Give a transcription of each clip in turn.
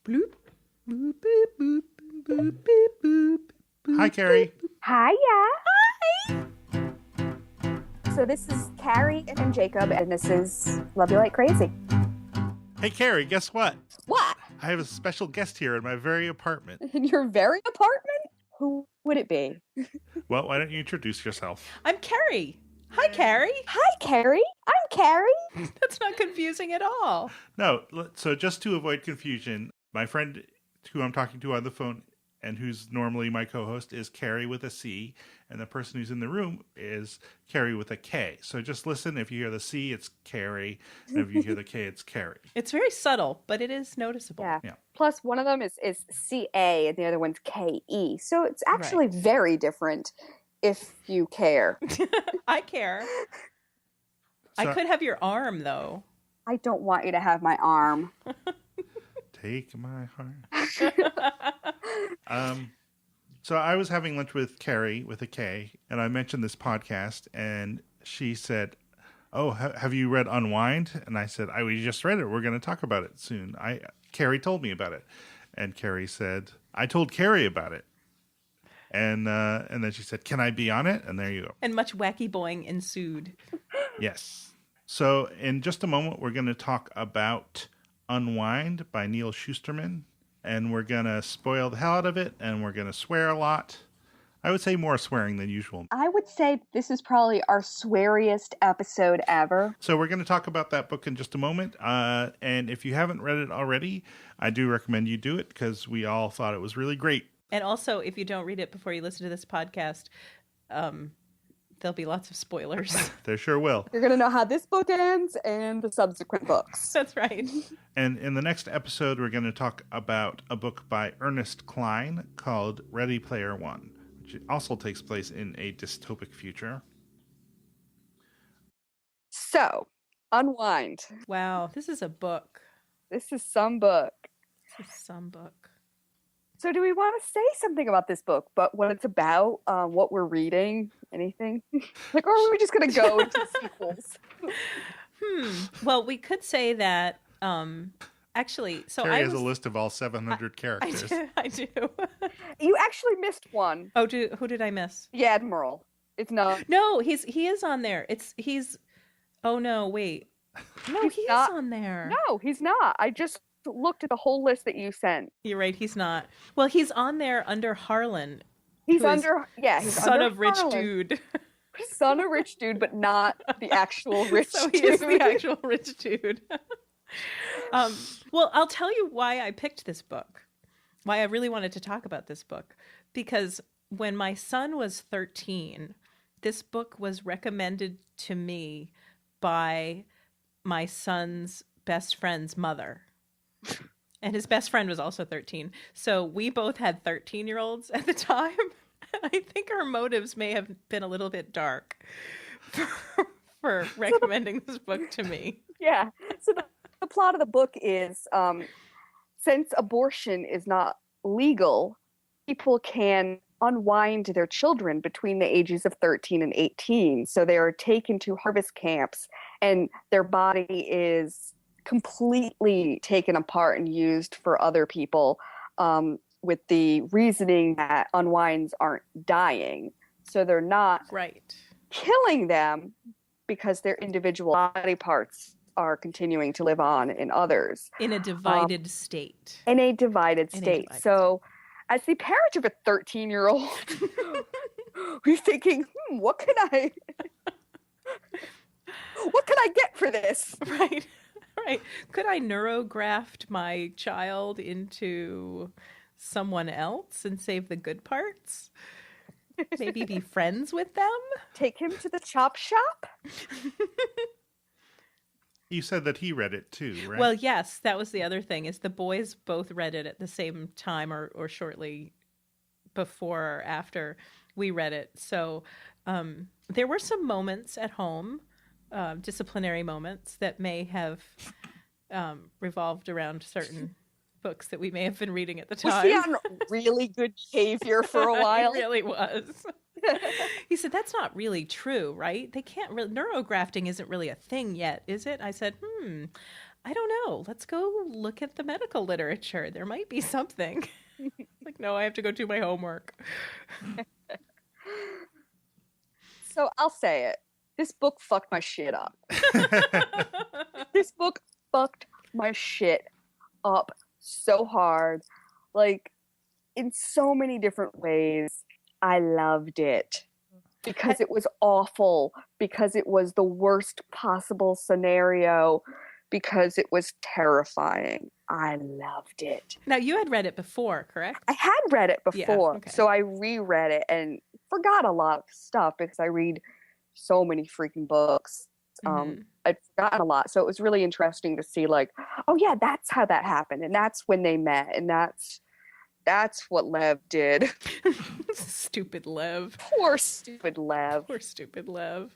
Bloop, boop, boop, boop, boop, boop, boop. Hi, Carrie. Hiya. So this is Carrie and Jacob, and this is Love You Like Crazy. Hey, Carrie, guess what? What? I have a special guest here in my very apartment. In your very apartment? Who would it be? Well, why don't you introduce yourself? I'm Carrie. Hi, Carrie. Hi, Carrie. I'm Carrie. That's not confusing at all. No, so just to avoid confusion, my friend who I'm talking to on the phone and who's normally my co-host is Carrie with a C, and the person who's in the room is Carrie with a K. So just listen. If you hear the C, it's Carrie, and if you hear the K, it's Carrie. It's very subtle, but it is noticeable. Yeah. Yeah. Plus, one of them is C-A, and the other one's K-E. So it's actually very different if you care. I care. I So- could have your arm, though. I don't want you to have my arm. Take my heart. So I was having lunch with Carrie with a K, and I mentioned this podcast, and she said, "Oh, have you read Unwind?" And I said, "We just read it. We're going to talk about it soon." Carrie told me about it, and Carrie said, "I told Carrie about it." And then she said, "Can I be on it?" And there you go. And much wacky boing ensued. Yes. So in just a moment, we're going to talk about Unwind by Neal Shusterman. And we're going to spoil the hell out of it, and we're going to swear a lot. I would say more swearing than usual. I would say this is probably our sweariest episode ever. So we're going to talk about that book in just a moment. And if you haven't read it already, I do recommend you do it because we all thought it was really great. And also, if you don't read it before you listen to this podcast, there'll be lots of spoilers. There sure will. You're going to know how this book ends and the subsequent books. That's right. And in the next episode, we're going to talk about a book by Ernest Cline called Ready Player One, which also takes place in a dystopic future. So, Unwind. Wow, this is a book. This is some book. This is some book. So do we want to say something about this book, but what it's about, what we're reading, anything? Like, or are we just going to go into sequels? Well, we could say that, actually, so Carrie has a list of all 700 I characters. do. You actually missed one. Oh, who did I miss? The Admiral. It's not. No, he is on there. Oh no, wait. No, He's he not- is on there. No, he's not. I just looked at the whole list that you sent. You're right, he's not. Well, he's on there under Harlan. He's Who is under, yeah, he's son under of rich Harlan. dude. Son of rich dude, but not the actual rich So dude. he is the actual rich dude. Well, I'll tell you why I picked this book. Why I really wanted to talk about this book. Because when my son was 13, this book was recommended to me by my son's best friend's mother. And his best friend was also 13. So we both had 13-year-olds at the time. I think our motives may have been a little bit dark for recommending this book to me. Yeah. So the plot of the book is, since abortion is not legal, people can unwind their children between the ages of 13 and 18. So they are taken to harvest camps, and their body is completely taken apart and used for other people, with the reasoning that unwinds aren't dying. So they're not Right. killing them because their individual body parts are continuing to live on in others. In a divided state. In a divided In a state. divided So as the parent of a 13-year-old, you're thinking, what can I get for this? Right. Right. Could I neurograft my child into someone else and save the good parts? Maybe be friends with them? Take him to the chop shop? You said that he read it too, right? Well, yes, that was the other thing, is the boys both read it at the same time or shortly before or after we read it. So there were some moments at home, disciplinary moments, that may have revolved around certain books that we may have been reading at the time. Was he on really good behavior for a while? He really was. He said, that's not really true, right? They can't really, neurografting isn't really a thing yet, is it? I said, I don't know. Let's go look at the medical literature. There might be something. Like, no, I have to go do my homework. So I'll say it. This book fucked my shit up. This book fucked my shit up so hard. Like, in so many different ways. I loved it. Because it was awful. Because it was the worst possible scenario. Because it was terrifying. I loved it. Now, you had read it before, correct? I had read it before. Yeah, okay. So I reread it and forgot a lot of stuff because I read so many freaking books. I'd forgotten a lot. So it was really interesting to see, like, oh yeah, that's how that happened. And that's when they met. And that's what Lev did. Stupid Lev. Poor stupid Lev. Poor stupid Lev.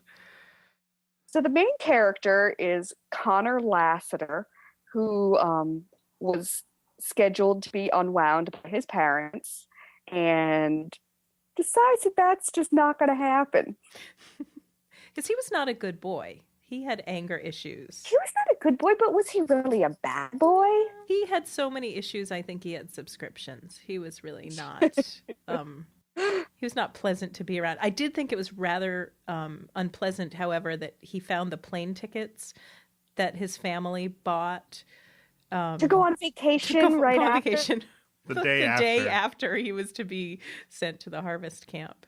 So the main character is Connor Lassiter, who was scheduled to be unwound by his parents and decides that that's just not going to happen. Because he was not a good boy. He had anger issues. He was not a good boy, but was he really a bad boy? He had so many issues. I think he had subscriptions. He was really not. He was not pleasant to be around. I did think it was rather unpleasant, however, that he found the plane tickets that his family bought to go on vacation right after. Vacation. The day after he was to be sent to the harvest camp.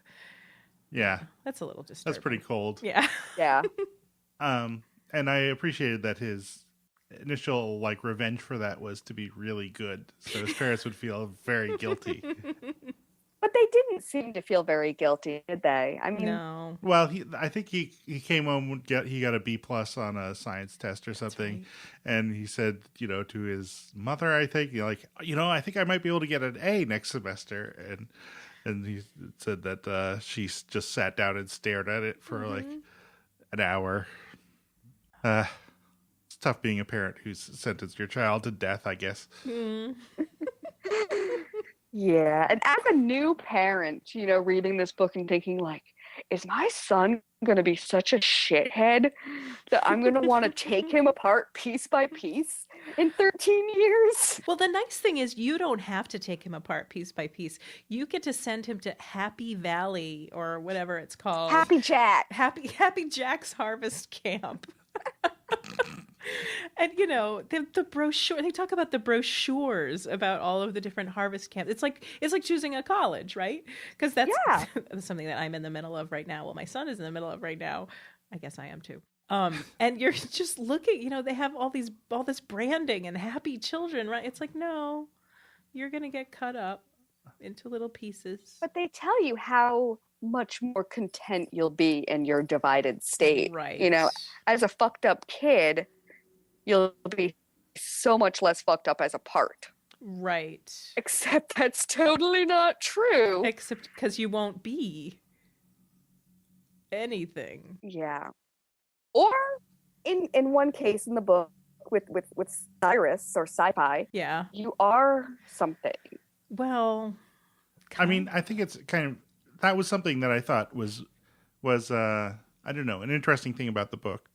Yeah. That's a little disturbing. That's pretty cold. Yeah. Yeah. And I appreciated that his initial revenge for that was to be really good. So his parents would feel very guilty. But they didn't seem to feel very guilty, did they? I mean, no. Well, I think he came home he got a B+ on a science test or something, right. And he said, to his mother, I think, I think I might be able to get an A next semester, and he said that she just sat down and stared at it for an hour. It's tough being a parent who's sentenced your child to death, I guess. Yeah, and as a new parent, reading this book and thinking, is my son going to be such a shithead that I'm going to want to take him apart piece by piece in 13 years? Well, the nice thing is you don't have to take him apart piece by piece. You get to send him to Happy Valley or whatever it's called. Happy Jack. Happy Jack's Harvest Camp. And the brochure, they talk about the brochures about all of the different harvest camps. It's like choosing a college, right? Because that's something that I'm in the middle of right now. Well, my son is in the middle of right now. I guess I am too. And you're just looking, they have all this branding and happy children, right? It's like, no, you're going to get cut up into little pieces. But they tell you how much more content you'll be in your divided state. Right. As a fucked up kid, you'll be so much less fucked up as a part. Right. Except that's totally not true. Except because you won't be anything. Yeah. Or in one case in the book with Cyrus or sci-fi, yeah, you are something. Well, I mean, I think it's kind of, that was something that I thought was I don't know, an interesting thing about the book.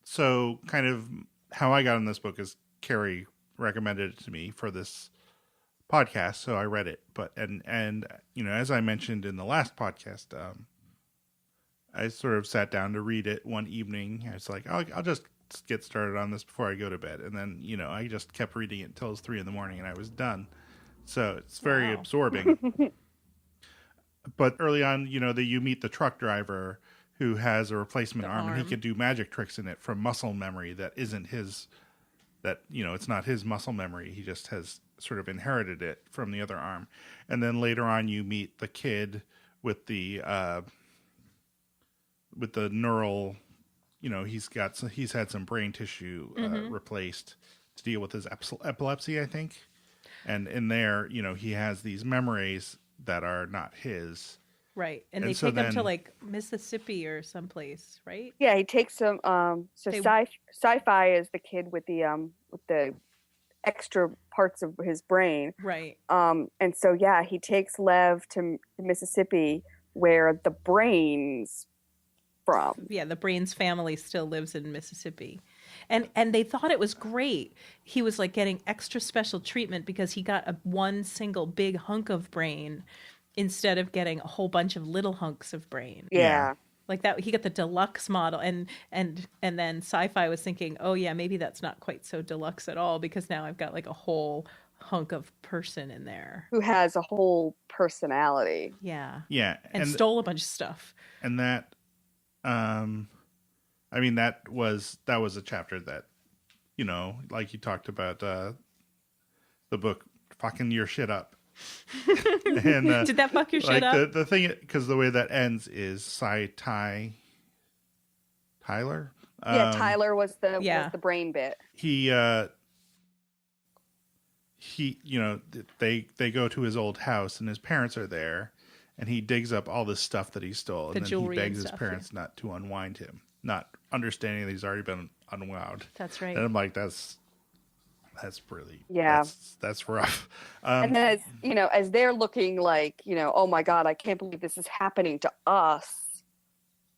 So kind of how I got in this book is Carrie recommended it to me for this podcast, so I read it. But and as I mentioned in the last podcast, I sort of sat down to read it one evening. I was like, I'll just get started on this before I go to bed, and then I just kept reading it until it was 3 a.m, and I was done. So it's very absorbing. But early on, you meet the truck driver who has a replacement arm, and he can do magic tricks in it from muscle memory that isn't his, it's not his muscle memory. He just has sort of inherited it from the other arm. And then later on you meet the kid with the neural, he's had some brain tissue replaced to deal with his epilepsy, I think. And in there, he has these memories that are not his. Right. And they take him to Mississippi or someplace, right? Yeah, he takes him sci-fi is the kid with the extra parts of his brain. Right. And so he takes Lev to Mississippi where the brains from. Yeah, the brains family still lives in Mississippi. And they thought it was great. He was like getting extra special treatment because he got one single big hunk of brain instead of getting a whole bunch of little hunks of brain. Yeah. Like that, he got the deluxe model, and then Sci-Fi was thinking, oh yeah, maybe that's not quite so deluxe at all because now I've got like a whole hunk of person in there Who has a whole personality. Yeah. And stole a bunch of stuff. And that, I mean, that was a chapter that, you know, like you talked about, the book fucking your shit up. And did that fuck your like shit up? the thing, because the way that ends is Tyler. Tyler was the brain bit. He, you know, they go to his old house and his parents are there, and he digs up all this stuff that he stole, and then he begs his parents not to unwind him, not understanding that he's already been unwound. That's right. And I'm like, that's really, yeah, that's rough. And then as they're looking like, oh my God, I can't believe this is happening to us.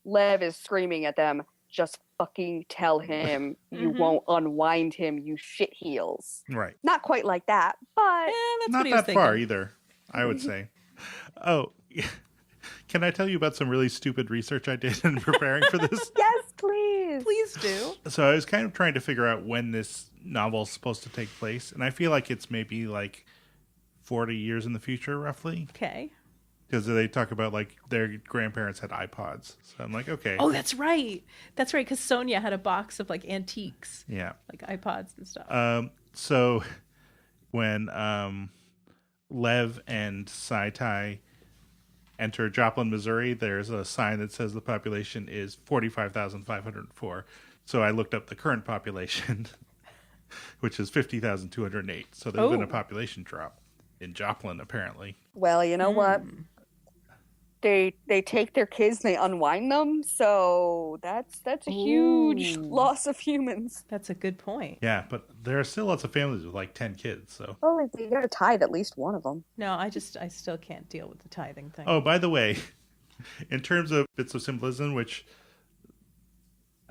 Lev is screaming at them, just fucking tell him you won't unwind him, you shit heels. Right. Not quite like that, but that's not that far either, I would say. Oh, can I tell you about some really stupid research I did in preparing for this? Yes, please. Please do. So I was kind of trying to figure out when this novel is supposed to take place, and I feel like it's maybe like 40 years in the future, roughly. Okay. Because they talk about like their grandparents had iPods. So I'm like, okay. Oh, that's right. That's right. Because Sonia had a box of like antiques. Yeah. Like iPods and stuff. So when Lev and Sai-Tai enter Joplin, Missouri, there's a sign that says the population is 45,504. So I looked up the current population, which is 50,208. So there's been a population drop in Joplin, apparently. Well, you know what? They take their kids and they unwind them, so that's a huge loss of humans. That's a good point. Yeah, but there are still lots of families with like 10 kids, so. Well, you gotta tithe at least one of them. No, I still can't deal with the tithing thing. Oh, by the way, in terms of bits of symbolism, which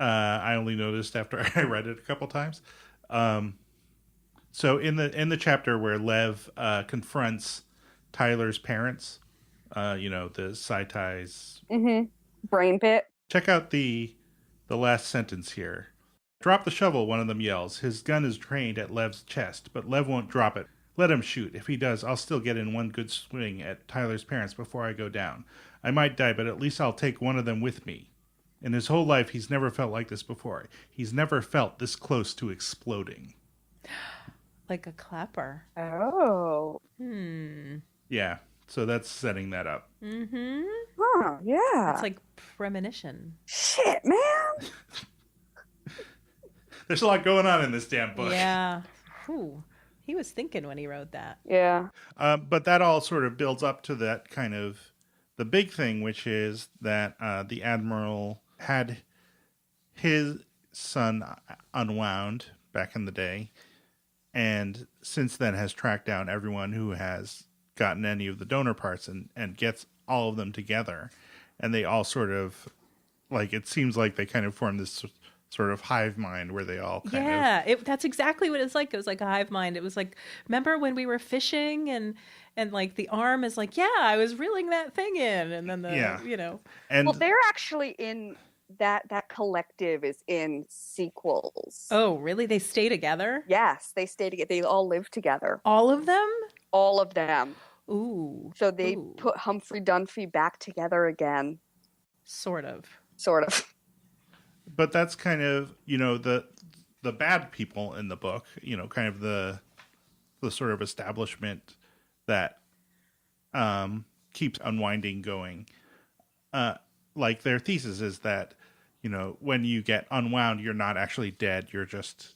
I only noticed after I read it a couple times. So in the chapter where Lev confronts Tyler's parents, the Sai-Tai's brain pit. Check out the last sentence here. Drop the shovel, one of them yells. His gun is trained at Lev's chest, but Lev won't drop it. Let him shoot. If he does, I'll still get in one good swing at Tyler's parents before I go down. I might die, but at least I'll take one of them with me. In his whole life, he's never felt like this before. He's never felt this close to exploding. Like a clapper. Oh. Yeah, so that's setting that up. Mm-hmm. Huh, yeah. It's like premonition. Shit, man. There's a lot going on in this damn book. Yeah. Whew. He was thinking when he wrote that. Yeah. But that all sort of builds up to that kind of the big thing, which is that the Admiral had his son unwound back in the day, and since then has tracked down everyone who has gotten any of the donor parts and gets all of them together. And they all sort of, like, it seems like they kind of form this sort of hive mind where they all kind of... that's exactly what it's like. It was like a hive mind. It was like, remember when we were fishing and like the arm is like, yeah, I was reeling that thing in. And then And, well, they're actually in that collective is in sequels. Oh, really? They stay together? Yes, they stay together. They all live together. All of them? All of them. Ooh. So they put Humphrey Dunphy back together again. Sort of. But that's kind of, the bad people in the book, kind of the sort of establishment that keeps unwinding going. Like their thesis is that, when you get unwound, you're not actually dead. You're just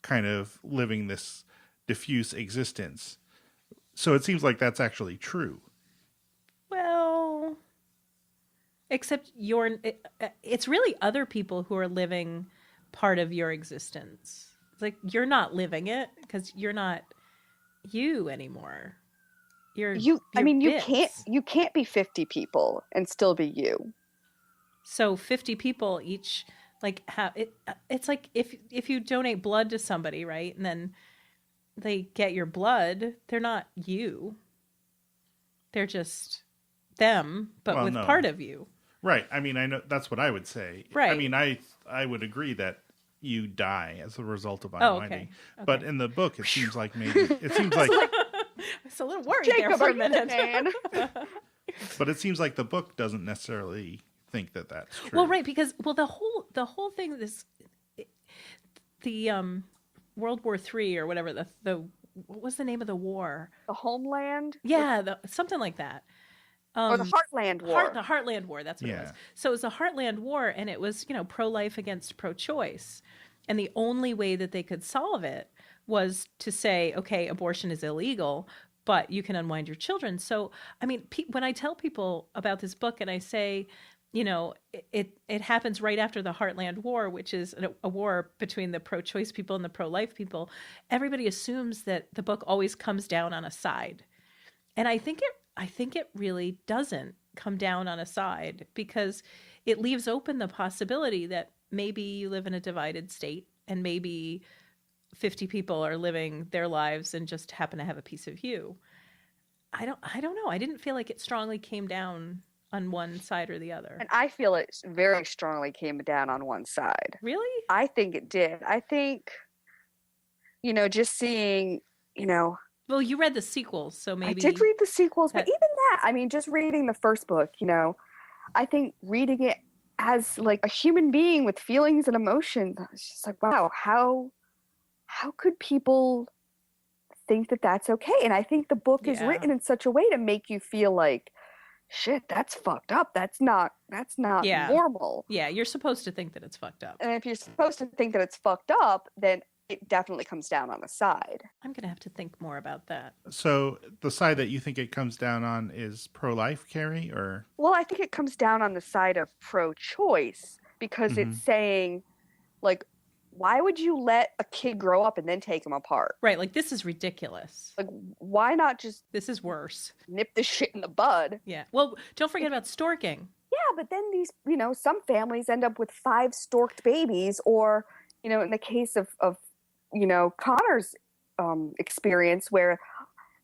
kind of living this diffuse existence. So it seems like that's actually true. Well, except it's really other people who are living part of your existence. It's like you're not living it because you're not you anymore. You can't be 50 people and still be you. So 50 people each Like how it's like if you donate blood to somebody, right? And then they get your blood, they're not you. They're just them, but Well, with no. part of you. Right. I mean, I know that's what I would say. Right. I mean, I would agree that you die as a result of Oh, unwinding. okay. But in the book, it seems like maybe it seems like, It's a little worried Jacob, there for are a you the minute. man? but it seems like the book doesn't necessarily think that that's true. Well, right, because the whole thing is the World War III or whatever the what was the name of the war? The Homeland? Yeah, something like that. Or the Heartland War. The Heartland War, that's what it was. So it was the Heartland War, and it was, pro-life against pro-choice. And the only way that they could solve it was to say, okay, abortion is illegal, but you can unwind your children. So, I mean, when I tell people about this book and I say, it happens right after the Heartland War, which is a war between the pro-choice people and the pro-life people, everybody assumes that the book always comes down on a side. And I think it really doesn't come down on a side, because it leaves open the possibility that maybe you live in a divided state and maybe 50 people are living their lives and just happen to have a piece of you. I don't know. I didn't feel like it strongly came down on one side or the other. And I feel it very strongly came down on one side. Really? I think it did. I think, just seeing, Well, you read the sequels, so maybe... I did read the sequels, but even that, I mean, just reading the first book, I think reading it as like a human being with feelings and emotions, it's just like, wow, how could people think that that's okay? And I think the book is written in such a way to make you feel like, shit, that's fucked up. That's not normal. Yeah, you're supposed to think that it's fucked up. And if you're supposed to think that it's fucked up, then it definitely comes down on the side. I'm going to have to think more about that. So the side that you think it comes down on is pro-life, Carrie, or? Well, I think it comes down on the side of pro-choice, because it's saying, like, why would you let a kid grow up and then take him apart? Right, like, this is ridiculous. Like, why not just This is worse. nip this shit in the bud? Yeah. Well, don't forget about storking. Yeah, but then these, some families end up with 5 storked babies, or, in the case of Connor's experience, where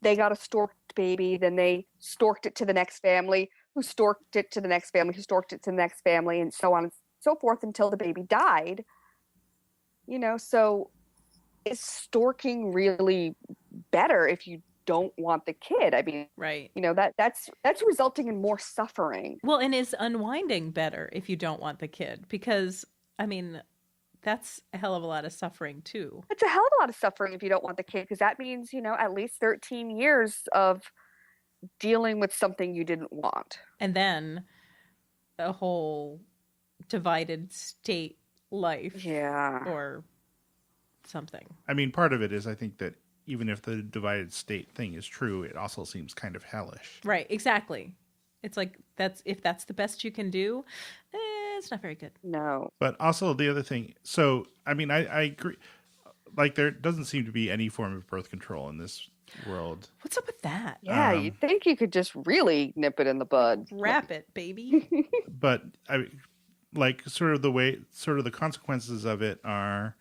they got a storked baby, then they storked it to the next family, who storked it to the next family, who storked it to the next family, and so on and so forth until the baby died. So is storking really better if you don't want the kid? I mean, Right. That's resulting in more suffering. Well, and is unwinding better if you don't want the kid? Because, I mean, that's a hell of a lot of suffering, too. It's a hell of a lot of suffering if you don't want the kid, because that means, at least 13 years of dealing with something you didn't want. And then a whole divided state life. Yeah. Or something. I mean, part of it is, I think, that even if the divided state thing is true, it also seems kind of hellish. Right, exactly. It's like, if that's the best you can do, it's not very good. No. But also the other thing, so, I mean, I agree. Like, there doesn't seem to be any form of birth control in this world. What's up with that? Yeah, you'd think you could just really nip it in the bud. Wrap it, baby. But, sort of the consequences of it are,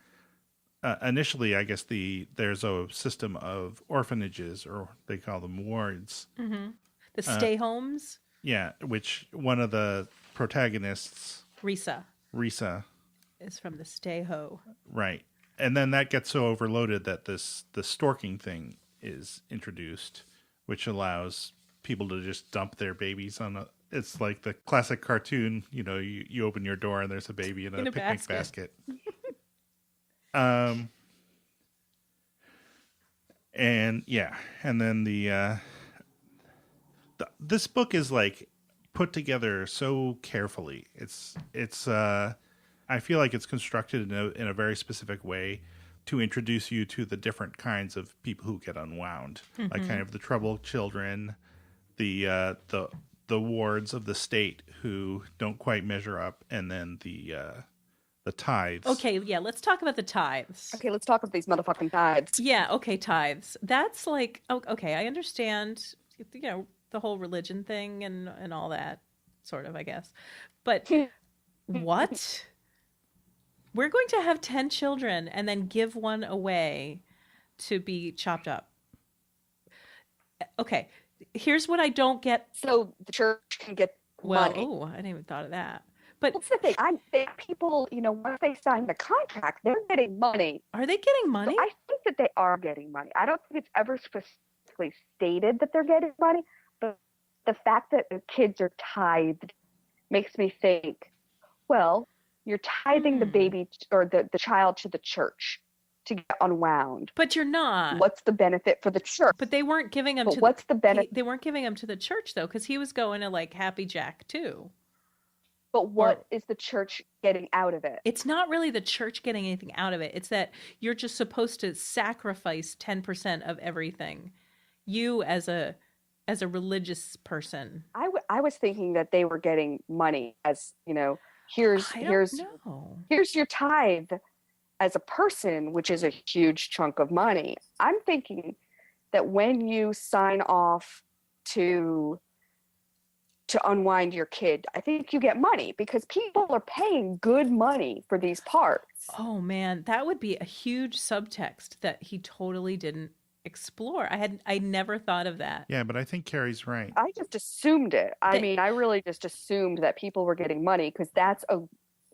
initially, I guess there's a system of orphanages, or they call them wards. Mm-hmm. The stay homes. Yeah, which one of the protagonists, Risa, is from the stay ho. Right. And then that gets so overloaded that the storking thing is introduced, which allows people to just dump their babies on it's like the classic cartoon, you open your door and there's a baby in a picnic basket. And yeah, and then this book is like put together so carefully. It's I feel like it's constructed in a very specific way to introduce you to the different kinds of people who get unwound, like kind of the troubled children, the wards of the state who don't quite measure up, and then the tithes. Okay, yeah, let's talk about the tithes. Okay, let's talk about these motherfucking tithes. Yeah, okay, tithes. That's like, okay, I understand, the whole religion thing and all that, sort of, I guess. But what? We're going to have 10 children and then give one away to be chopped up. Okay, here's what I don't get. So the church can get money. Oh, I didn't even thought of that. But that's the thing. I think people, once they sign the contract, they're getting money. Are they getting money? So I think that they are getting money. I don't think it's ever specifically stated that they're getting money, but the fact that the kids are tithed makes me think, well, you're tithing the baby or the child to the church to get unwound. But you're not. What's the benefit for the church? But they weren't giving him what's the benefit? They weren't giving him to the church, though, because he was going to, like, Happy Jack, too. But what is the church getting out of it? It's not really the church getting anything out of it. It's that you're just supposed to sacrifice 10% of everything. You as a religious person. I was thinking that they were getting money as, here's your tithe as a person, which is a huge chunk of money. I'm thinking that when you sign off to unwind your kid, I think you get money because people are paying good money for these parts. Oh man, that would be a huge subtext that he totally didn't explore. I never thought of that. Yeah, but I think Carrie's right. I just assumed it. I really just assumed that people were getting money because that's a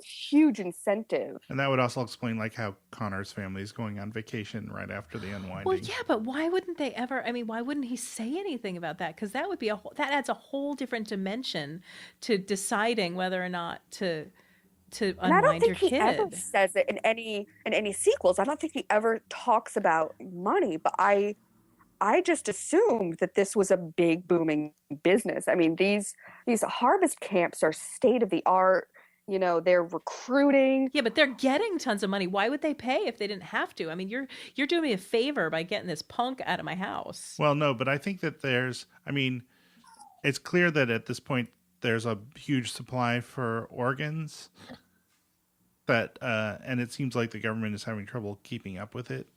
huge incentive. And that would also explain like how Connor's family is going on vacation right after the unwinding. Well, yeah, but why wouldn't they ever? I mean, why wouldn't he say anything about that? Because that would be that adds a whole different dimension to deciding whether or not to unwind your kid. I don't think he ever says it in any sequels. I don't think he ever talks about money, but I just assumed that this was a big booming business. I mean, these harvest camps are state of the art. They're recruiting. Yeah, but they're getting tons of money. Why would they pay if they didn't have to? I mean, you're doing me a favor by getting this punk out of my house. Well, no, but I think that it's clear that at this point there's a huge supply for organs and it seems like the government is having trouble keeping up with it.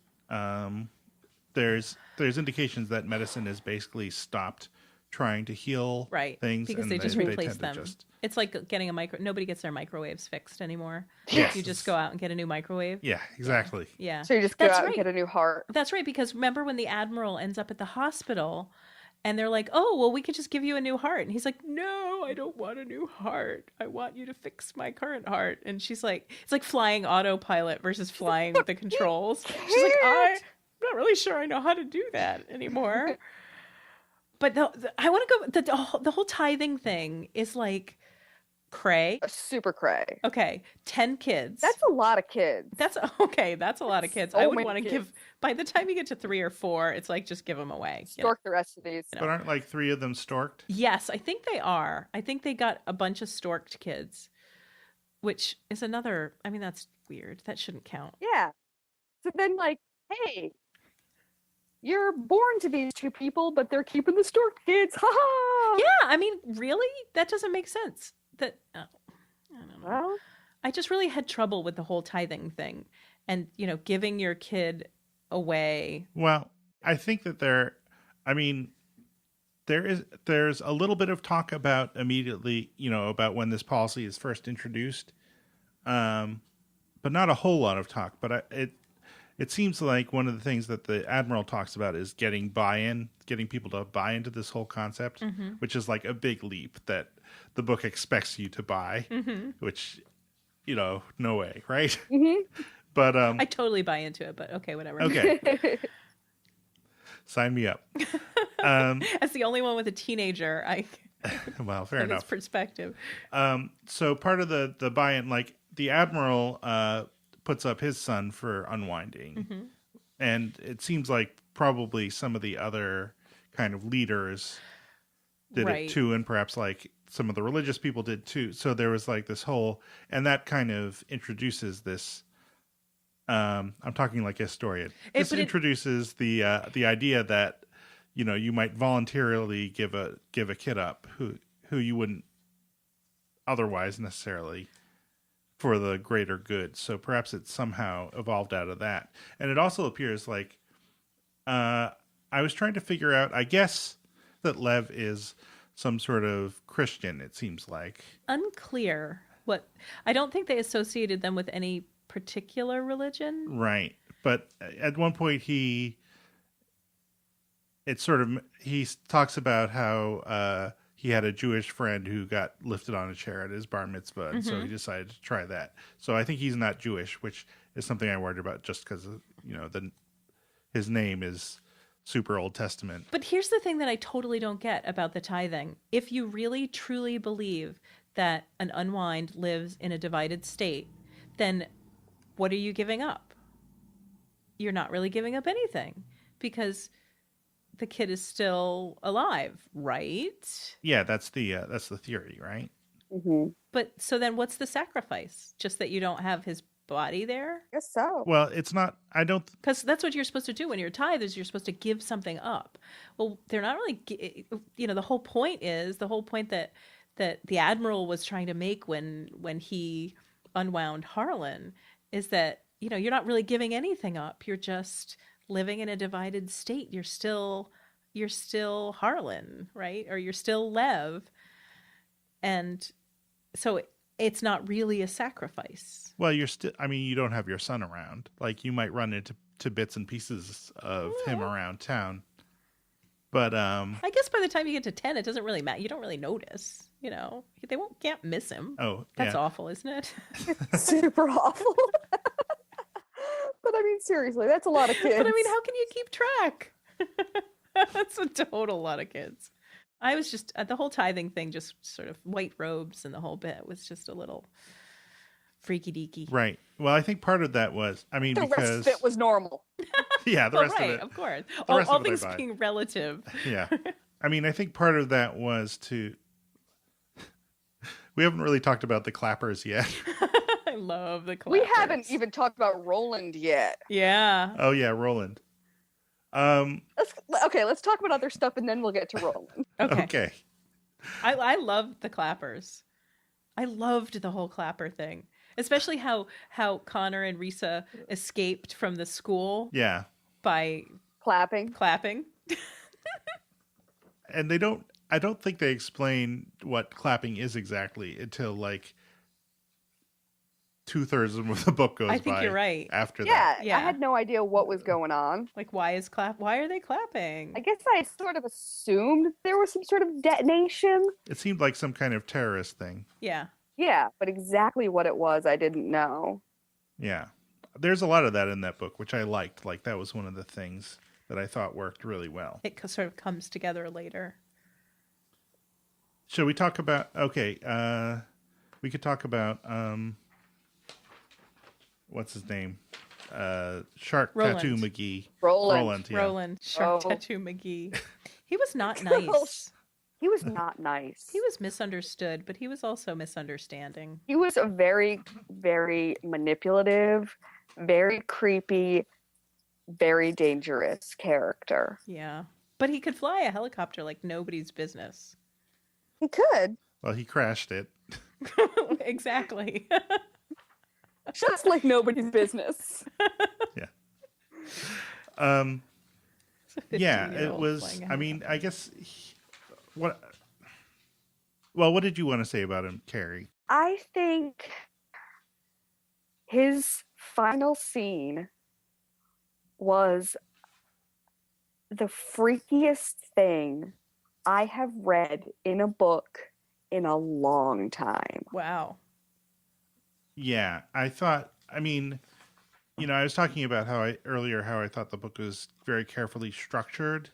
There's indications that medicine has basically stopped trying to heal things because they just replace them. It's like getting nobody gets their microwaves fixed anymore. Yes. You just go out and get a new microwave. Yeah, exactly. Yeah. So you just go out and get a new heart. That's right, because remember when the Admiral ends up at the hospital and they're like, oh, well, we could just give you a new heart. And he's like, no, I don't want a new heart. I want you to fix my current heart. And she's like, it's like flying autopilot versus flying with the controls. She's like, I'm not really sure I know how to do that anymore. But I want to go, the whole tithing thing is like cray. Super cray. Okay, 10 kids. That's a lot of kids. That's a lot of kids. So I would want to kids. give, by the time you get to 3 or 4, it's like, just give them away. Stork the rest of these. But aren't like 3 of them storked? Yes, I think they are. I think they got a bunch of storked kids, which is another, I mean, that's weird. That shouldn't count. Yeah. So then hey, you're born to these 2 people, but they're keeping the stork kids. Ha ha! Yeah, I mean, really? That doesn't make sense. I don't know. Well, I just really had trouble with the whole tithing thing and, giving your kid away. Well, I think that there's a little bit of talk about immediately, about when this policy is first introduced, but not a whole lot of talk. But it seems like one of the things that the Admiral talks about is getting people to buy into this whole concept, which is like a big leap that the book expects you to buy, which, no way, right? Mm-hmm. But I totally buy into it, but okay, whatever. Okay. Sign me up. As the only one with a teenager, well, fair enough. Perspective. So part of the buy-in, like the Admiral puts up his son for unwinding, and it seems like probably some of the other kind of leaders did it too, and perhaps like some of the religious people did too. So there was like this whole, and that kind of introduces this. I'm talking like a historian. This introduces the idea that you might voluntarily give a kid up who you wouldn't otherwise necessarily for the greater good. So perhaps it somehow evolved out of that. And it also appears like I was trying to figure out. I guess that Lev is some sort of Christian. It seems like unclear. What I don't think they associated them with any particular religion. Right. But at one point he talks about how he had a Jewish friend who got lifted on a chair at his bar mitzvah, and so he decided to try that. So I think he's not Jewish, which is something I worried about just because, his name is super Old Testament. But here's the thing that I totally don't get about the tithing. If you really, truly believe that an unwind lives in a divided state, then what are you giving up? You're not really giving up anything because the kid is still alive, right? Yeah, that's the theory, right? Mm-hmm. But so then what's the sacrifice? Just that you don't have his body there? I guess so. Well, it's not. I don't. Because that's what you're supposed to do when you're tithe is you're supposed to give something up. Well, they're not really. The whole point that the admiral was trying to make when he unwound Harlan is that you're not really giving anything up. You're just living in a divided state. You're still Harlan, right? Or you're still Lev, and so it's not really a sacrifice. Well, you're still. I mean, you don't have your son around. Like you might run into bits and pieces of him around town, but I guess by the time you get to 10, it doesn't really matter. You don't really notice. Can't miss him. Oh, that's awful, isn't it? Super awful. But I mean, seriously, that's a lot of kids. But I mean, how can you keep track? That's a total lot of kids. I was just the whole tithing thing, just sort of white robes and the whole bit was just a little freaky deaky. Right. Well, I think part of that was, the rest of it was normal. Yeah, the rest of it. Of course. All things being relative. Yeah. I mean, I think part of that was we haven't really talked about the clappers yet. I love the clappers. We haven't even talked about Roland yet. Yeah. Oh yeah, Roland. Let's talk about other stuff and then we'll get to Roland. Okay. I loved the clappers. I loved the whole clapper thing, especially how Connor and Risa escaped from the school. Yeah. By clapping. And I don't think they explain what clapping is exactly until like 2/3 of the book goes by. I think you're right. After that. Yeah, I had no idea what was going on. Like, why are they clapping? I guess I sort of assumed there was some sort of detonation. It seemed like some kind of terrorist thing. Yeah. Yeah, but exactly what it was, I didn't know. Yeah. There's a lot of that in that book, which I liked. Like, that was one of the things that I thought worked really well. It sort of comes together later. Should we talk about... Okay, we could talk about... what's his name? Shark Roland. Tattoo McGee. Roland. Yeah. Roland. Shark Tattoo McGee. He was not nice. He was not nice. He was misunderstood, but he was also misunderstanding. He was a very, very manipulative, very creepy, very dangerous character. Yeah. But he could fly a helicopter like nobody's business. He could. Well, he crashed it. Exactly. Just like nobody's business. Yeah. Yeah, it was, I mean, I guess, what did you want to say about him, Carrie? I think his final scene was the freakiest thing I have read in a book in a long time. Wow. Yeah, I thought, I mean, I was talking about how I thought the book was very carefully structured.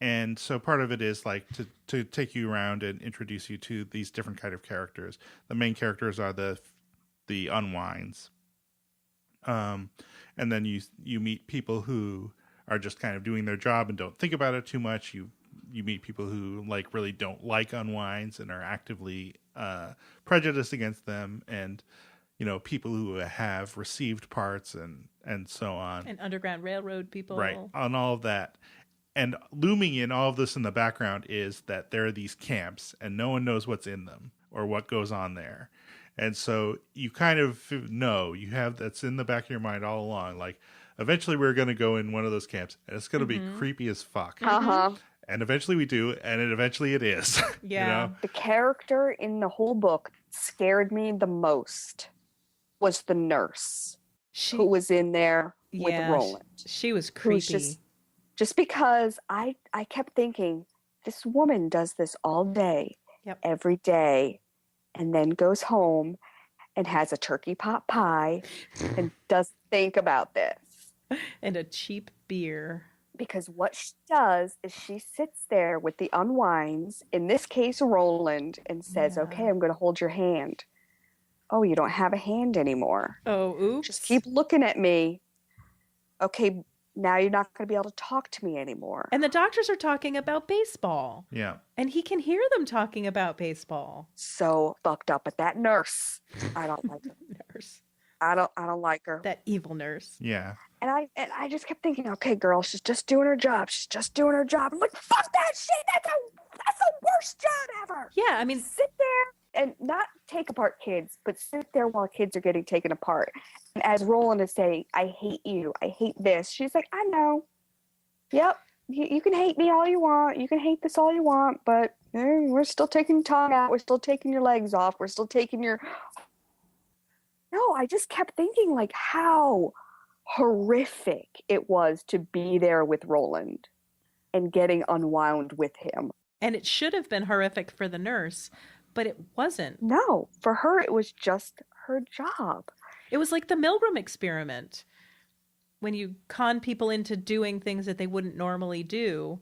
And so part of it is like to take you around and introduce you to these different kind of characters. The main characters are the unwinds. And then you meet people who are just kind of doing their job and don't think about it too much. You meet people who like really don't like unwinds and are actively prejudiced against them, and people who have received parts and so on. And Underground Railroad people. Right, on all of that. And looming in all of this in the background is that there are these camps and no one knows what's in them or what goes on there. And so you kind of know, you have that's in the back of your mind all along. Like, eventually we're going to go in one of those camps and it's going to be creepy as fuck. Uh-huh. And eventually we do, and eventually it is. Yeah. The character in the whole book scared me the most was the nurse She, who was in there with yeah, Roland. she was Who's creepy. just because I kept thinking, this woman does this all day, Yep. every day, and then goes home and has a turkey pot pie and doesn't think about this. And a cheap beer. Because what she does is she sits there with the unwinds, in this case Roland, and says, Yeah. okay, I'm going to hold your hand. Oh, you don't have a hand anymore. Oh, oops. Just keep looking at me. Okay, now you're not going to be able to talk to me anymore. And the doctors are talking about baseball. Yeah. And he can hear them talking about baseball. So fucked up at that nurse. I don't like her. Nurse. I don't like her. That evil nurse. Yeah. And I just kept thinking, okay, girl, she's just doing her job. She's just doing her job. I'm like, fuck that shit. That's the worst job ever. Yeah, I mean, Sit there and not take apart kids, but sit there while kids are getting taken apart. And as Roland is saying, I hate you. I hate this. She's like, I know. Yep. You can hate me all you want. You can hate this all you want, but we're still taking your tongue out. We're still taking your legs off. We're still taking your... No, I just kept thinking, like, how horrific it was to be there with Roland and getting unwound with him. and it should have been horrific for the nurse, but it wasn't. No, for her, it was just her job. It was like the Milgram experiment. When you con people into doing things that they wouldn't normally do,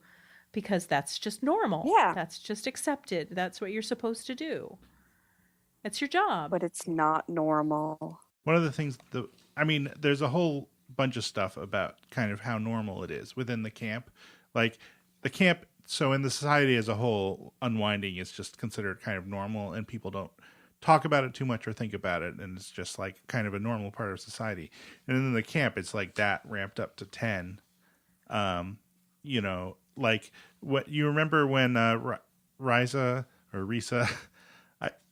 because that's just normal. Yeah. That's just accepted. That's what you're supposed to do. It's your job. But it's not normal. One of the things, there's a whole bunch of stuff about kind of how normal it is within the camp. Like the camp, so in the society as a whole, unwinding is just considered kind of normal and people don't talk about it too much or think about it. And it's just like kind of a normal part of society. And in the camp, it's like that ramped up to 10. Like what you remember when Risa or Risa,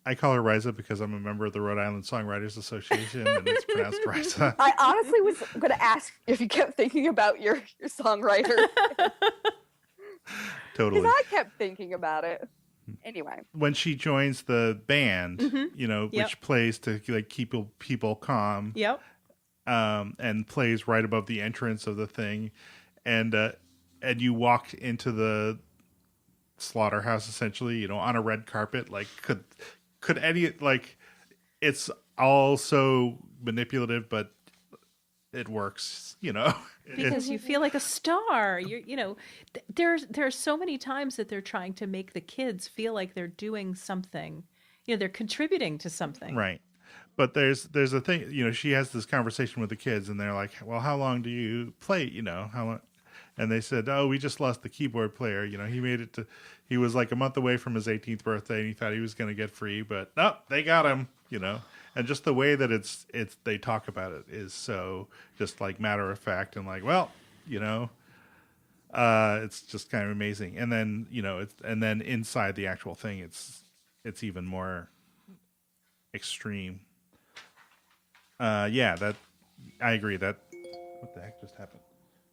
I call her Risa because I'm a member of the Rhode Island Songwriters Association and it's pronounced Risa. I honestly was going to ask if you kept thinking about your songwriter. Totally. Because I kept thinking about it. Anyway. When she joins the band, Yep. which plays to like keep people calm. Yep. And plays right above the entrance of the thing. And you walked into the slaughterhouse essentially, on a red carpet. Like could any, like, it's all so manipulative, but it works, Because you feel like a star. There's so many times that they're trying to make the kids feel like they're doing something. They're contributing to something. Right. But there's a thing, she has this conversation with the kids and they're like, well, how long do you play? How long? And they said, oh, we just lost the keyboard player. He was like a month away from his 18th birthday and he thought he was going to get free, but no, they got him, And just the way that it's they talk about it is so just like matter of fact and like, well, it's just kind of amazing. And then, and then inside the actual thing, it's even more extreme. That I agree that what the heck just happened?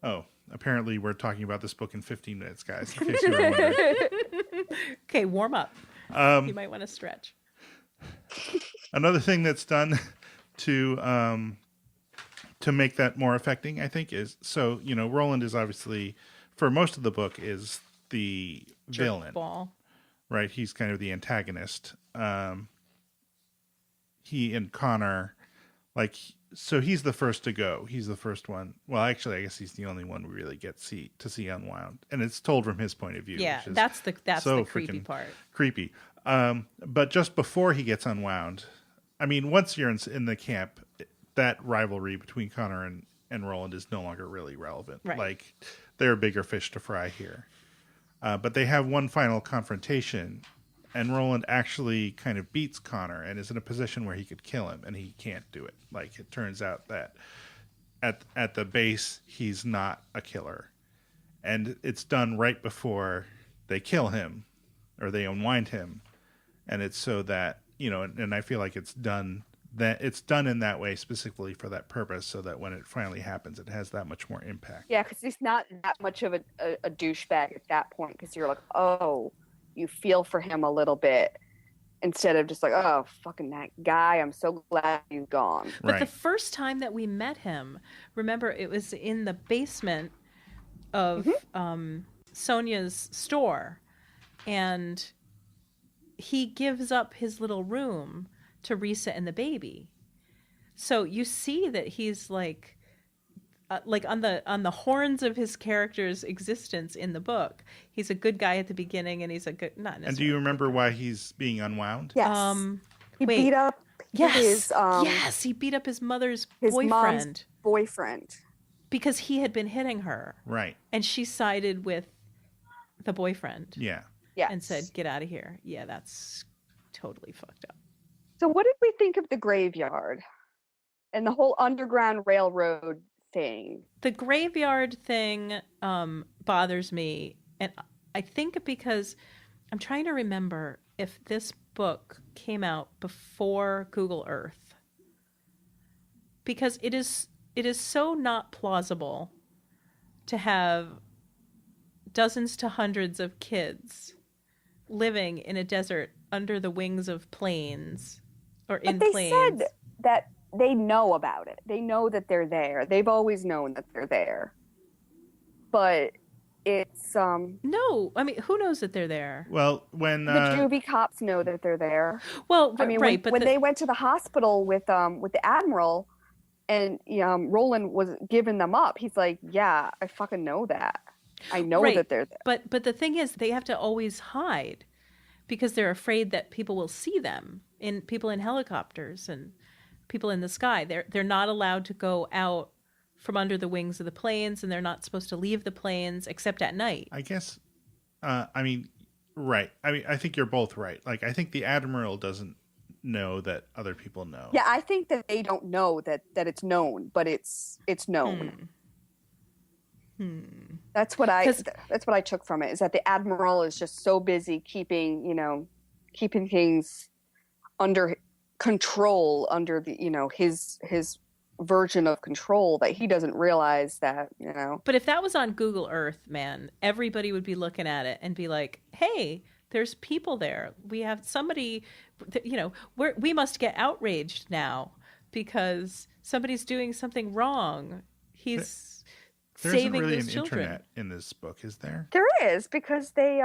Oh, apparently we're talking about this book in 15 minutes, guys, in case you were wondering. Okay, warm up. You might want to stretch. Another thing that's done to make that more affecting, I think, is so Roland is obviously for most of the book is the villain, right? He's kind of the antagonist. He and Connor, so he's the first to go. He's the first one. Well, actually, I guess he's the only one we really get to see unwound, and it's told from his point of view. Yeah, which is that's so the creepy part. Creepy. But just before he gets unwound, once you're in the camp, that rivalry between Connor and Roland is no longer really relevant. Right. Like, there are bigger fish to fry here. But they have one final confrontation, and Roland actually kind of beats Connor and is in a position where he could kill him, and he can't do it. Like, it turns out that at the base, he's not a killer. And it's done right before they kill him, or they unwind him. And it's so that, and I feel like it's done in that way specifically for that purpose, so that when it finally happens, it has that much more impact. Yeah, because he's not that much of a douchebag at that point, because you're like, oh, you feel for him a little bit. instead of just like, oh, fucking that guy, I'm so glad he's gone. But Right. the first time that we met him, remember, it was in the basement of Sonia's store, and he gives up his little room to Risa and the baby. So you see that he's like on the horns of his character's existence in the book. He's a good guy at the beginning, and he's a good not necessarily. And do you remember why he's being unwound? Yes. He wait. beat up Yes, yes, he beat up his mother's boyfriend. Mom's boyfriend. Because he had been hitting her. Right. And she sided with the boyfriend. Yeah. Yeah. And said, get out of here. Yeah, that's totally fucked up. So what did we think of the graveyard and the whole Underground Railroad thing? The graveyard thing bothers me. And I think because I'm trying to remember if this book came out before Google Earth. Because it is so not plausible to have dozens to hundreds of kids living in a desert under the wings of planes or in planes. But they said that they know about it. They know that they're there. They've always known that they're there. But it's no, I mean, who knows that they're there? Well, when the juvie cops know that they're there. Well, I mean, right, when they went to the hospital with the Admiral, and Roland was giving them up, he's like, "Yeah, I fucking know that. I know that they're there." But the thing is, they have to always hide because they're afraid that people will see them, people in helicopters and people in the sky. They're not allowed to go out from under the wings of the planes, and they're not supposed to leave the planes except at night. I guess, I mean, right. I mean, I think you're both right. Like, I think the Admiral doesn't know that other people know. Yeah, I think that they don't know that it's known, but it's known. That's what I took from it, is that the Admiral is just so busy keeping things under control, under the his version of control, that he doesn't realize that. But if that was on Google Earth, man, everybody would be looking at it and be like, hey, there's people there. We have somebody, we must get outraged now because somebody's doing something wrong. He's saving really those an children. Internet in this book, is there? There is, because they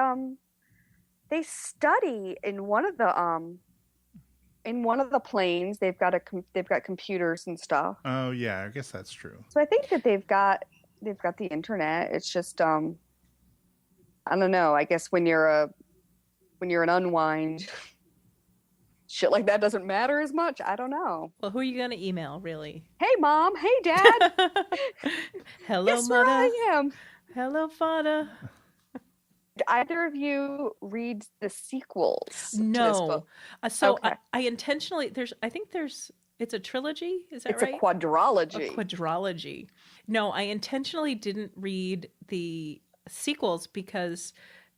study in one of the planes. They've got computers and stuff. Oh yeah, I guess that's true. So I think that they've got the internet. It's just I don't know. I guess when you're an Unwind, shit like that doesn't matter as much. I don't know. Well, who are you going to email, really? Hey, Mom. Hey, Dad. Hello, Guess Mother. where I am. Hello, Father. Did either of you read the sequels to this No. book? So Okay. I intentionally, it's a trilogy, is that It's right? a quadrology. A quadrology. No, I intentionally didn't read the sequels because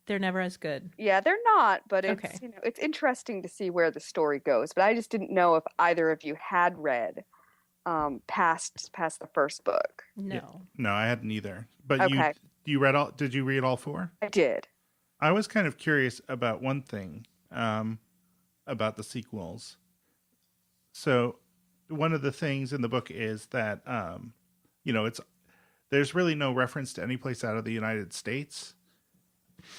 they're never as good. Yeah, they're not, but it's Okay. it's interesting to see where the story goes. But I just didn't know if either of you had read past the first book. No. No, I hadn't either. But Okay. you read all? Did you read all four? I did. I was kind of curious about one thing about the sequels. So one of the things in the book is that there's really no reference to any place out of the United States.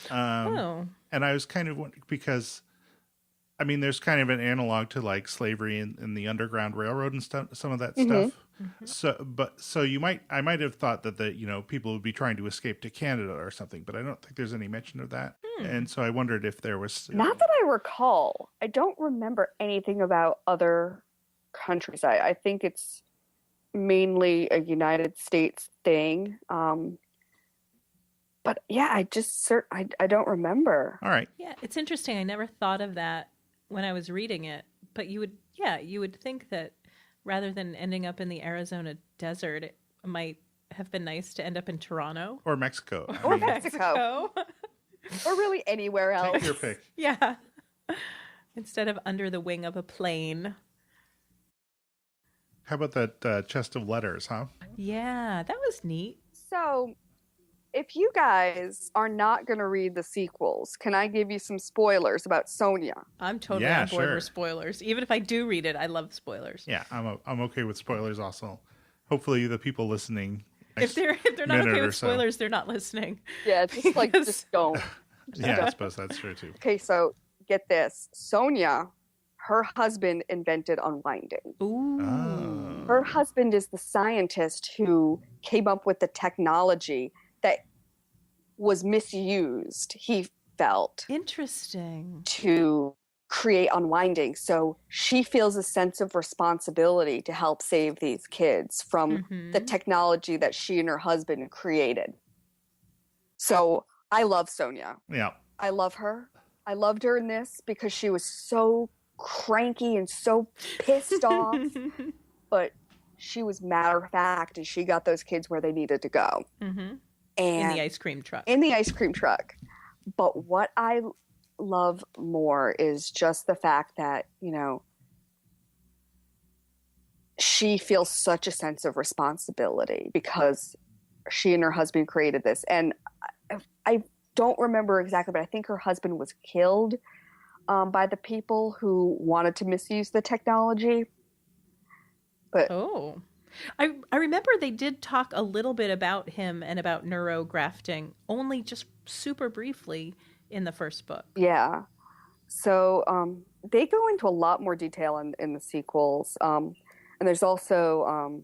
And I was kind of because, I mean, there's kind of an analog to like slavery in the Underground Railroad and stuff, some of that stuff. So I might have thought that people would be trying to escape to Canada or something, but I don't think there's any mention of that. And so I wondered if there was Not that I recall. I don't remember anything about other countries. I think it's mainly a United States thing. But yeah, I don't remember. All right. Yeah, it's interesting. I never thought of that when I was reading it, but you would think that rather than ending up in the Arizona desert, it might have been nice to end up in Toronto Or Mexico. I Or mean, Mexico. Or really anywhere else. take your pick. Yeah. Instead of under the wing of a plane. How about that chest of letters, huh? Yeah, that was neat. So if you guys are not going to read the sequels, can I give you some spoilers about Sonia? I'm totally Yeah, on board sure. with spoilers. Even if I do read it, I love spoilers. Yeah, I'm okay with spoilers also. Hopefully the people listening, If they're not okay with spoilers, they're not listening. Yeah, just don't. Yeah, I suppose that's true too. Okay, so get this. Sonia, her husband invented unwinding. Ooh. Oh. Her husband is the scientist who came up with the technology that was misused, he felt, Interesting. to create unwinding. So she feels a sense of responsibility to help save these kids from the technology that she and her husband created. So I love Sonia. Yeah. I love her. I loved her in this because she was so cranky and so pissed off, but she was matter of fact, and she got those kids where they needed to go. Mm-hmm. And in the ice cream truck. In the ice cream truck. But what I love more is just the fact that, you know, she feels such a sense of responsibility because she and her husband created this. And I don't remember exactly, but I think her husband was killed by the people who wanted to misuse the technology. But I remember they did talk a little bit about him and about neurografting, only just super briefly in the first book. Yeah. So they go into a lot more detail in the sequels. And there's also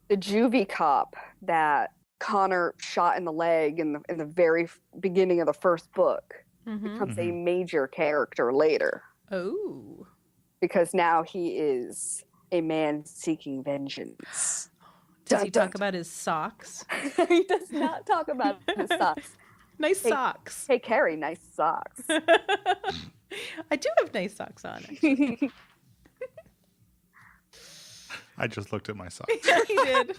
the juvie cop that Connor shot in the leg in the very beginning of the first book. Becomes a major character later. Oh. Because now he is a man seeking vengeance. Does he talk about his socks? He does not talk about his socks. Nice socks. Hey, Carrie, nice socks. I do have nice socks on, actually. I just looked at my socks. Yeah, he did.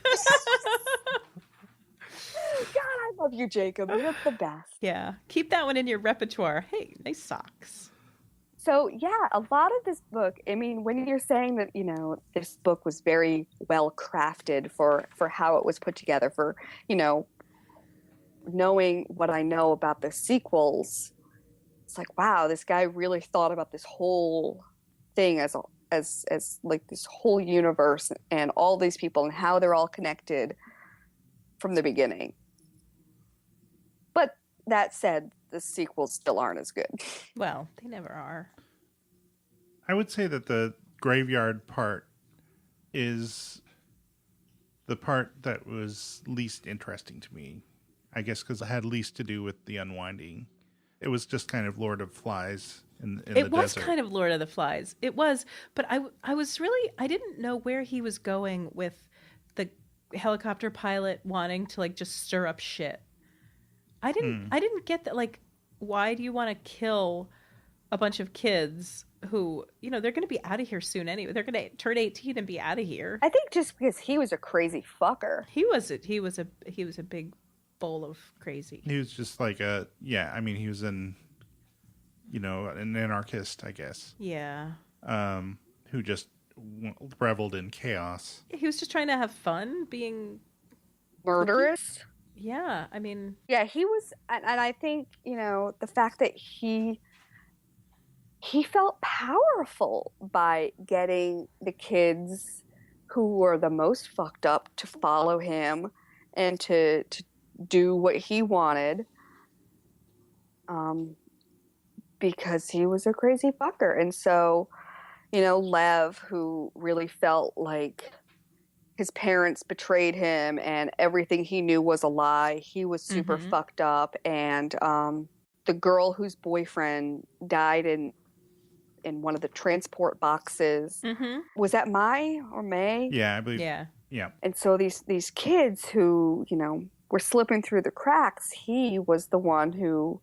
God, I love you, Jacob. You're the best. Yeah. Keep that one in your repertoire. Hey, nice socks. So, yeah, a lot of this book, I mean, when you're saying that, you know, this book was very well crafted for how it was put together, for, you know, knowing what I know about the sequels, it's like, wow, this guy really thought about this whole thing as like this whole universe and all these people and how they're all connected from the beginning. But that said, the sequels still aren't as good. Well, they never are. I would say that the graveyard part is the part that was least interesting to me. I guess because it had least to do with the unwinding. It was just kind of Lord of Flies in the desert. It was kind of Lord of the Flies. It was, but I was really, I didn't know where he was going with the helicopter pilot wanting to like just stir up shit. I didn't get that. Like, why do you want to kill a bunch of kids who, you know, they're going to be out of here soon anyway. They're going to turn 18 and be out of here. I think just because he was a crazy fucker. He was a big bowl of crazy. He was just like he was an anarchist, I guess. Yeah. Who just reveled in chaos. He was just trying to have fun being murderous. Yeah, I mean... Yeah, he was... And I think, you know, the fact that he felt powerful by getting the kids who were the most fucked up to follow him and to do what he wanted, because he was a crazy fucker. And so, you know, Lev, who really felt like his parents betrayed him and everything he knew was a lie, he was super fucked up. And the girl whose boyfriend died in one of the transport boxes, was that Mai or May? Yeah, I believe. Yeah. And so these kids who, you know, were slipping through the cracks, he was the one who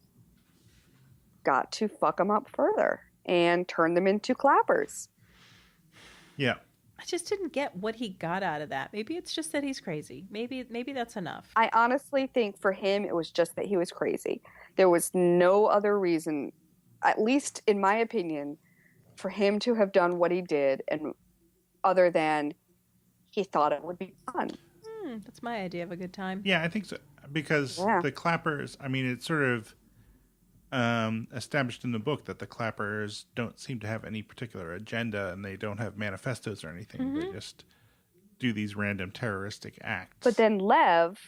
got to fuck them up further and turn them into clappers. Yeah. I just didn't get what he got out of that. Maybe it's just that he's crazy. Maybe that's enough. I honestly think for him, it was just that he was crazy. There was no other reason, at least in my opinion, for him to have done what he did, and other than he thought it would be fun. That's my idea of a good time. Yeah, I think so. because Yeah. the Clappers, I mean, it's sort of established in the book that the Clappers don't seem to have any particular agenda, and they don't have manifestos or anything. They just do these random terroristic acts. But then Lev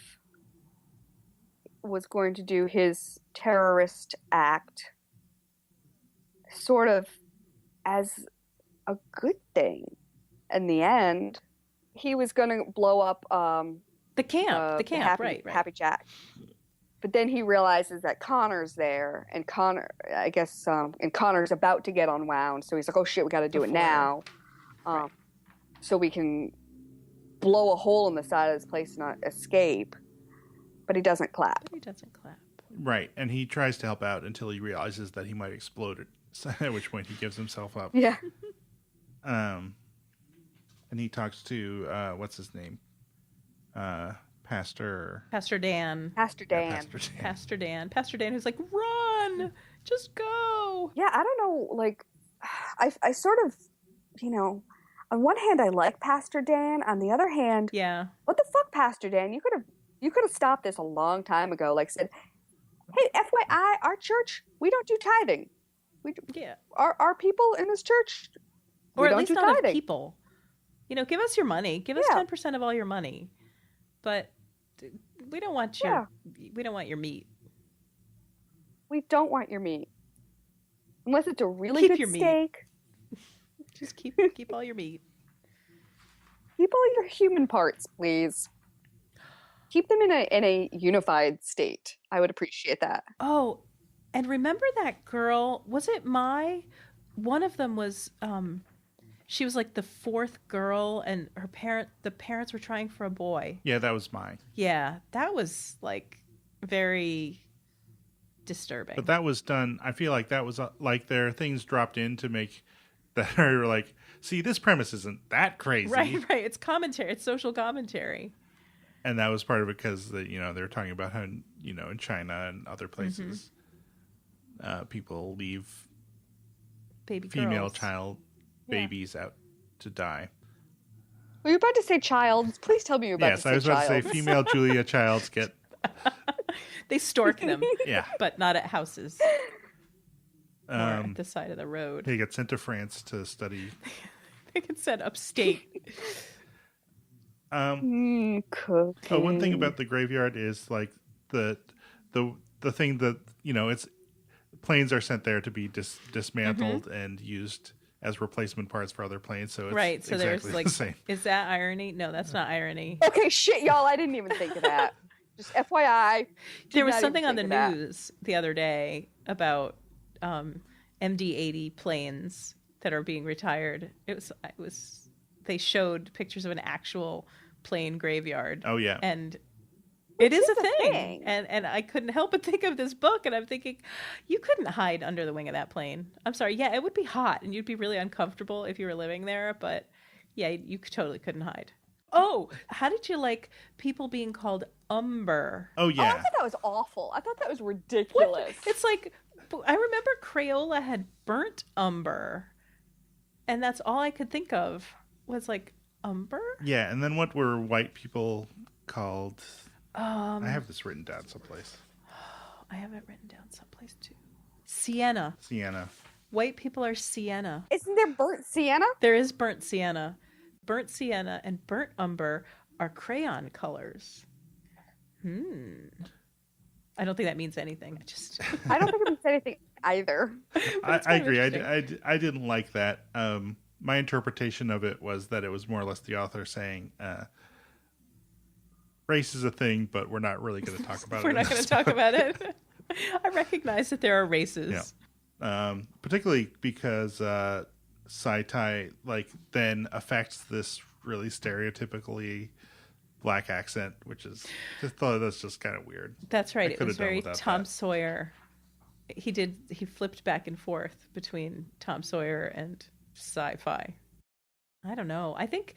was going to do his terrorist act sort of as a good thing. In the end, he was going to blow up The camp, Happy, right. Happy Jack. But then he realizes that Connor's there, and and Connor's about to get unwound. So he's like, "Oh shit, we got to do it now, so we can blow a hole in the side of this place and not escape." But he doesn't clap. Right, and he tries to help out until he realizes that he might explode it. At which point he gives himself up. Yeah. And he talks to what's his name? Pastor Dan. Pastor Dan. Pastor Dan, who's like, run, just go. Yeah, I don't know. Like, I sort of, on one hand, I like Pastor Dan. On the other hand, what the fuck, Pastor Dan? You could have stopped this a long time ago. Like, said, hey, FYI, our church, we don't do tithing. Our people in this church, or at least not of people. Give us your money. Give us 10% of all your money. But we don't want we don't want your meat. We don't want your meat. Unless it's a really good steak. Just keep all your meat. Keep all your human parts, please. Keep them in a unified state. I would appreciate that. Oh, and remember that girl? Was it one of them was she was like the fourth girl, and the parents were trying for a boy. Yeah, that was Mai. Yeah, that was like very disturbing. But that was done. I feel like that was like there are things dropped in to make that are like, see, this premise isn't that crazy. Right. It's commentary. It's social commentary. And that was part of it because they were talking about how in China and other places, people leave female child babies out to die. Were you about to say childs? Please tell me you're about to say Yes, I was about to say female Julia childs get... They stork them. Yeah. But not at houses. Or at the side of the road. They get sent to France to study. They get sent upstate. One thing about the graveyard is like the thing that, it's planes are sent there to be dismantled and used as replacement parts for other planes. So it's right. So exactly there's like, the same. Is that irony? No, that's not irony. Okay, shit, y'all. I didn't even think of that. Just FYI. There was something on the news the other day about MD-80 planes that are being retired. It was. They showed pictures of an actual plane graveyard. Oh yeah. And it is a thing. And I couldn't help but think of this book, and I'm thinking, you couldn't hide under the wing of that plane. I'm sorry. Yeah, it would be hot, and you'd be really uncomfortable if you were living there, but yeah, you totally couldn't hide. Oh, how did you like people being called Umber? Oh yeah. Oh, I thought that was awful. I thought that was ridiculous. What? It's like, I remember Crayola had burnt umber, and that's all I could think of was like umber. Yeah, and then what were white people called? I have this written down someplace. I have it written down someplace too. Sienna. White people are sienna. Isn't there burnt sienna? There is burnt sienna. Burnt sienna and burnt umber are crayon colors. I don't think that means anything. I don't think it means anything either. I agree. I didn't like that. My interpretation of it was that it was more or less the author saying, race is a thing, but we're not really going to talk about it. We're not going to talk about it. I recognize that there are races. Yeah. Particularly because Saitai then affects this really stereotypically black accent, which is that's just kind of weird. That's right. It was very Tom Sawyer. He flipped back and forth between Tom Sawyer and sci-fi. I don't know. I think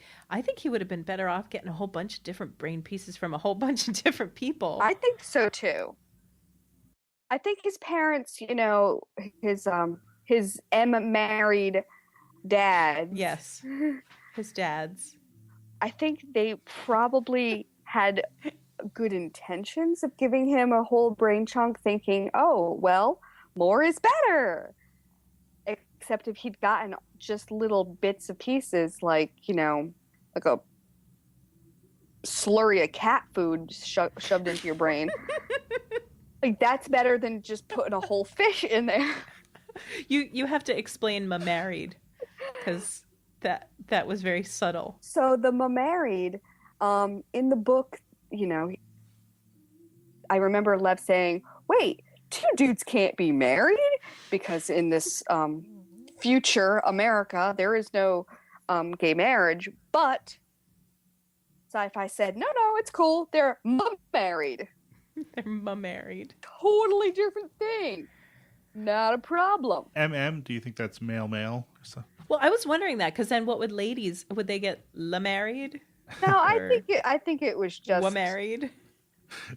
he would have been better off getting a whole bunch of different brain pieces from a whole bunch of different people. I think so too. I think his parents, his married dad. Yes. His dads. I think they probably had good intentions of giving him a whole brain chunk, thinking, oh, well, more is better. Except if he'd gotten just little bits of pieces, like, like a slurry of cat food shoved into your brain. Like, that's better than just putting a whole fish in there. You have to explain married, because that was very subtle. So the married, in the book, I remember Lev saying, wait, two dudes can't be married? Because in this future America, there is no gay marriage. But Sci-Fi said, no, it's cool. They're married. They're married. Totally different thing. Not a problem. Do you think that's male? Well, I was wondering that, because then what would they get married? No, I think it was just married.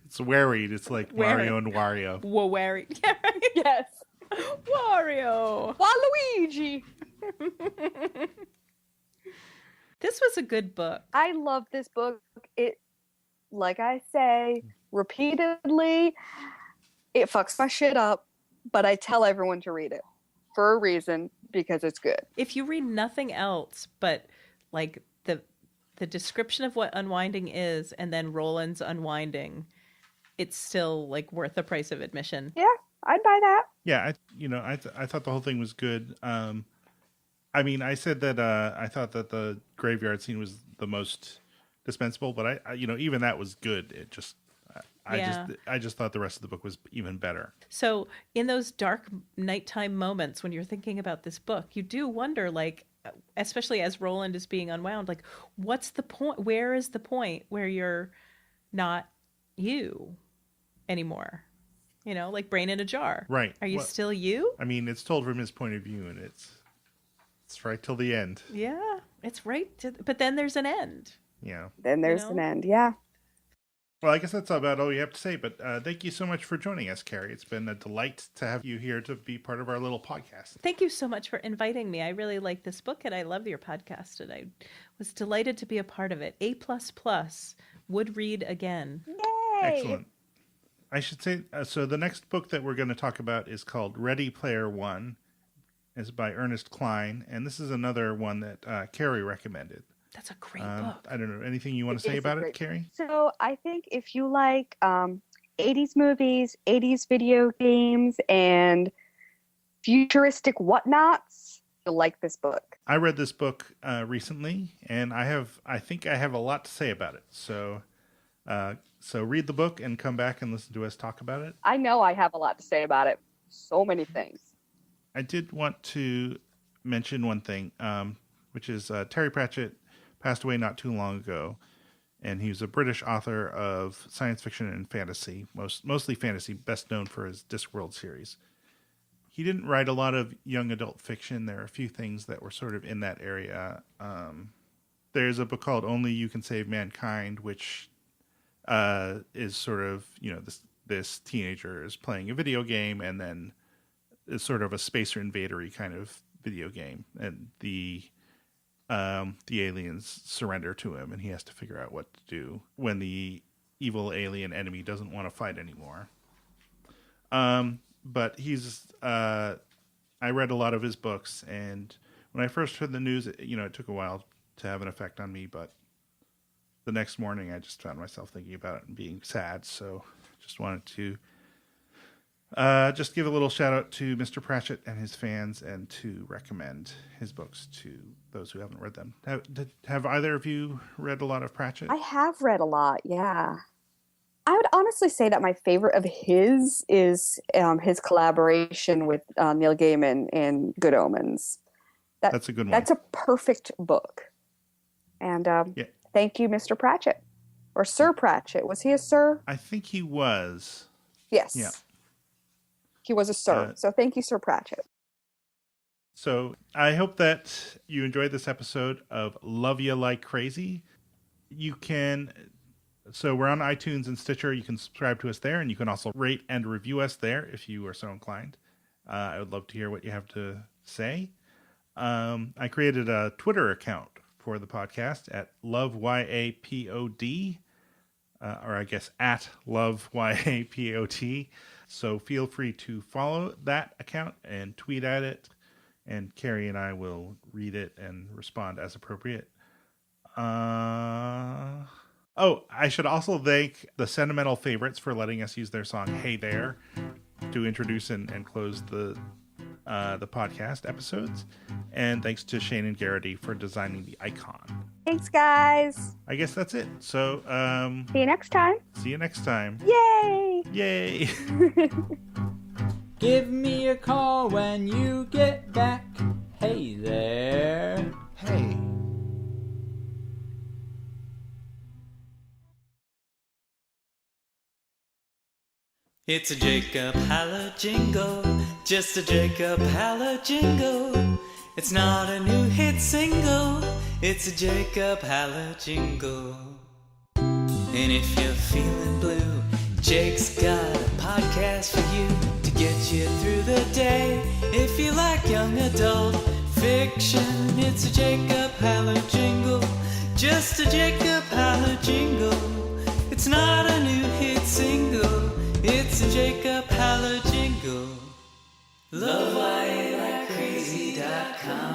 It's worried. It's like Mario and Wario. Worried. Yeah, right. Yes. Wario. Waluigi. This was a good book. I love this book. It, like I say repeatedly, it fucks my shit up, but I tell everyone to read it for a reason, because it's good. If you read nothing else but like the description of what unwinding is, and then Roland's unwinding, it's still like worth the price of admission. Yeah, I'd buy that. Yeah, I thought the whole thing was good. I mean, I said that I thought that the graveyard scene was the most dispensable, but I even that was good. It just I just thought the rest of the book was even better. So in those dark nighttime moments when you're thinking about this book, you do wonder, like, especially as Roland is being unwound, like, what's the point? Where is the point where you're not you anymore? Like brain in a jar. Right. Are you still you? I mean, it's told from his point of view, and it's right till the end. Yeah, it's right. But then there's an end. Yeah. Then there's an end. Yeah. Well, I guess that's about all you have to say, but thank you so much for joining us, Carrie. It's been a delight to have you here to be part of our little podcast. Thank you so much for inviting me. I really like this book, and I love your podcast, and I was delighted to be a part of it. A++, would read again. Yay! Excellent. I should say, so the next book that we're going to talk about is called Ready Player One. It's by Ernest Cline, and this is another one that Carrie recommended. That's a great book. I don't know. Anything you want to say about it, Carrie? So I think if you like 80s movies, 80s video games, and futuristic whatnots, you'll like this book. I read this book recently, and I think I have a lot to say about it. So read the book and come back and listen to us talk about it. I know I have a lot to say about it. So many things. I did want to mention one thing, which is Terry Pratchett passed away not too long ago, and he was a British author of science fiction and fantasy, mostly fantasy, best known for his Discworld series. He didn't write a lot of young adult fiction. There are a few things that were sort of in that area. There's a book called Only You Can Save Mankind, which is sort of, this teenager is playing a video game, and then it's sort of a spacer invader-y kind of video game, and the aliens surrender to him, and he has to figure out what to do when the evil alien enemy doesn't want to fight anymore. But I read a lot of his books, and when I first heard the news, it took a while to have an effect on me, but the next morning I just found myself thinking about it and being sad, so just wanted to just give a little shout out to Mr. Pratchett and his fans, and to recommend his books to those who haven't read them. Have either of you read a lot of Pratchett? I have read a lot, yeah. I would honestly say that my favorite of his is his collaboration with Neil Gaiman in Good Omens. That's a good one. That's a perfect book. And thank you, Mr. Pratchett. Or Sir Pratchett. Was he a sir? I think he was. Yes. Yeah. He was a sir. So thank you, Sir Pratchett. So I hope that you enjoyed this episode of Love Ya Like Crazy. So we're on iTunes and Stitcher. You can subscribe to us there, and you can also rate and review us there if you are so inclined. I would love to hear what you have to say. I created a Twitter account for the podcast at LoveYAPOD. or I guess at LoveYAPOT. So feel free to follow that account and tweet at it, and Carrie and I will read it and respond as appropriate. I should also thank the Sentimental Favorites for letting us use their song "Hey There" to introduce and close the podcast episodes. And thanks to Shaenon Garrity for designing the icon. Thanks, guys. I guess that's it. So, See you next time. see you next time. Yay! Yay! Give me a call when you get back. Hey there. Hey. It's a Jacob Halla jingle, just a Jacob Halla jingle. It's not a new hit single, it's a Jacob Halla jingle. And if you're feeling blue, Jake's got a podcast for you to get you through the day. If you like young adult fiction, it's a Jacob Halla jingle, just a Jacob Halla jingle. It's not a new hit single, it's a Jacob Halla jingle. LoveYALikeCrazy.com